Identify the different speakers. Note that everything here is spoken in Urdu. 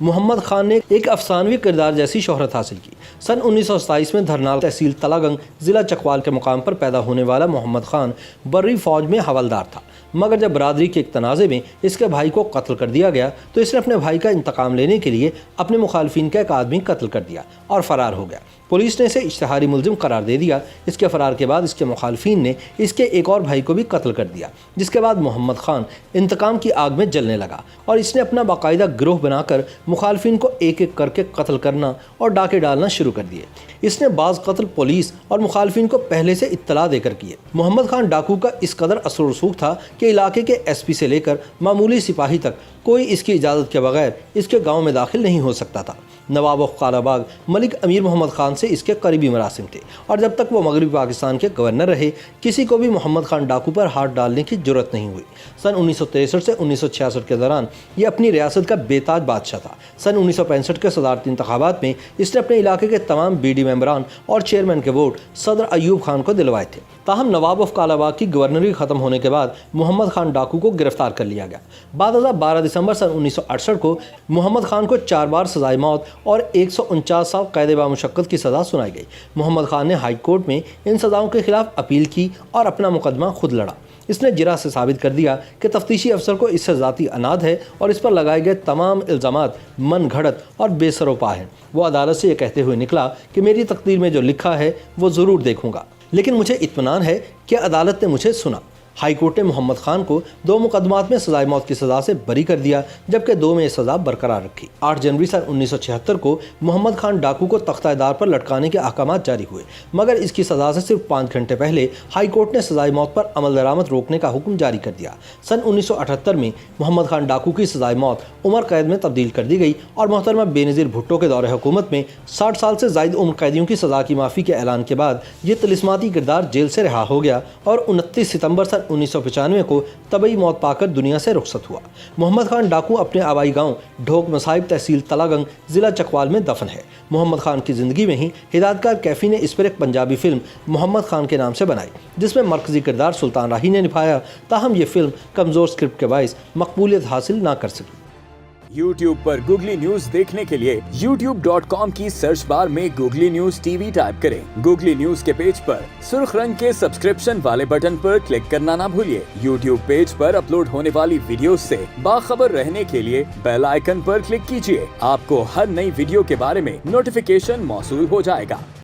Speaker 1: محمد خان نے ایک افسانوی کردار جیسی شہرت حاصل کی۔ سن 1927 میں دھرنال تحصیل تلاگنگ ضلع چکوال کے مقام پر پیدا ہونے والا محمد خان بری فوج میں حوالدار تھا، مگر جب برادری کے ایک تنازع میں اس کے بھائی کو قتل کر دیا گیا تو اس نے اپنے بھائی کا انتقام لینے کے لیے اپنے مخالفین کا ایک آدمی قتل کر دیا اور فرار ہو گیا۔ پولیس نے اسے اشتہاری ملزم قرار دے دیا۔ اس کے فرار کے بعد اس کے مخالفین نے اس کے ایک اور بھائی کو بھی قتل کر دیا، جس کے بعد محمد خان انتقام کی آگ میں جلنے لگا اور اس نے اپنا باقاعدہ گروہ بنا کر مخالفین کو ایک ایک کر کے قتل کرنا اور ڈاکے ڈالنا شروع کر دیے۔ اس نے بعض قتل پولیس اور مخالفین کو پہلے سے اطلاع دے کر کیے۔ محمد خان ڈاکو کا اس قدر اثر و رسوخ تھا کہ علاقے کے ایس پی سے لے کر معمولی سپاہی تک کوئی اس کی اجازت کے بغیر اس کے گاؤں میں داخل نہیں ہو سکتا تھا۔ نواب آف قالہ باغ ملک امیر محمد خان سے اس کے قریبی مراسم تھے اور جب تک وہ مغربی پاکستان کے گورنر رہے کسی کو بھی محمد خان ڈاکو پر ہاتھ ڈالنے کی جرت نہیں ہوئی۔ سن 1963 سے 1966 کے دوران یہ اپنی ریاست کا بے تاج بادشاہ تھا۔ سن 1965 کے صدارتی انتخابات میں اس نے اپنے علاقے کے تمام بی ڈی ممبران اور چیئرمین کے ووٹ صدر ایوب خان کو دلوائے تھے۔ تاہم نواب آف قالہ باغ کی گورنری ختم ہونے کے بعد محمد خان ڈاکو کو گرفتار کر لیا گیا۔ بعد ازاں 12 دسمبر سن 1968 کو محمد خان کو 4 بار سزائے موت اور 149 سال قید بامشقت کی سزا سنائی گئی۔ محمد خان نے ہائی کورٹ میں ان سزاؤں کے خلاف اپیل کی اور اپنا مقدمہ خود لڑا۔ اس نے جرح سے ثابت کر دیا کہ تفتیشی افسر کو اس سے ذاتی اناد ہے اور اس پر لگائے گئے تمام الزامات من گھڑت اور بے سر و پا ہیں۔ وہ عدالت سے یہ کہتے ہوئے نکلا کہ میری تقدیر میں جو لکھا ہے وہ ضرور دیکھوں گا، لیکن مجھے اطمینان ہے کہ عدالت نے مجھے سنا۔ ہائی کورٹ نے محمد خان کو 2 مقدمات میں سزائے موت کی سزا سے بری کر دیا، جبکہ 2 میں یہ سزا برقرار رکھی۔ 8 جنوری سن 1976 کو محمد خان ڈاکو کو تختہ دار پر لٹکانے کے احکامات جاری ہوئے، مگر اس کی سزا سے صرف 5 گھنٹے پہلے ہائی کورٹ نے سزائے موت پر عمل درآمد روکنے کا حکم جاری کر دیا۔ سن 1978 میں محمد خان ڈاکو کی سزائے موت عمر قید میں تبدیل کر دی گئی اور محترمہ بے نظیر بھٹو کے دور حکومت میں 60 سال سے زائد عمر قیدیوں کی سزا کی معافی کے اعلان کے بعد یہ طلسماتی کردار جیل سے رہا ہو گیا اور 29 ستمبر سن 1995 کو طبعی موت پا کر دنیا سے رخصت ہوا۔ محمد خان ڈاکو اپنے آبائی گاؤں ڈھوک مصائب تحصیل تلاگنگ ضلع چکوال میں دفن ہے۔ محمد خان کی زندگی میں ہی ہدایتکار کیفی نے اس پر ایک پنجابی فلم محمد خان کے نام سے بنائی، جس میں مرکزی کردار سلطان راہی نے نبھایا، تاہم یہ فلم کمزور اسکرپٹ کے باعث مقبولیت حاصل نہ کر سکی۔
Speaker 2: YouTube پر گوگلی نیوز دیکھنے کے لیے youtube.com کی سرچ بار میں googly news T V type کریں۔ گوگلی نیوز کے پیج پر سرخ رنگ کے سبسکرپشن والے بٹن پر کلک کرنا نہ بھولیے۔ YouTube پیج پر اپلوڈ ہونے والی ویڈیوز سے باخبر رہنے کے لیے بیل آئیکن پر کلک کیجیے۔ آپ کو ہر نئی ویڈیو کے بارے میں نوٹیفیکیشن موصول ہو جائے گا۔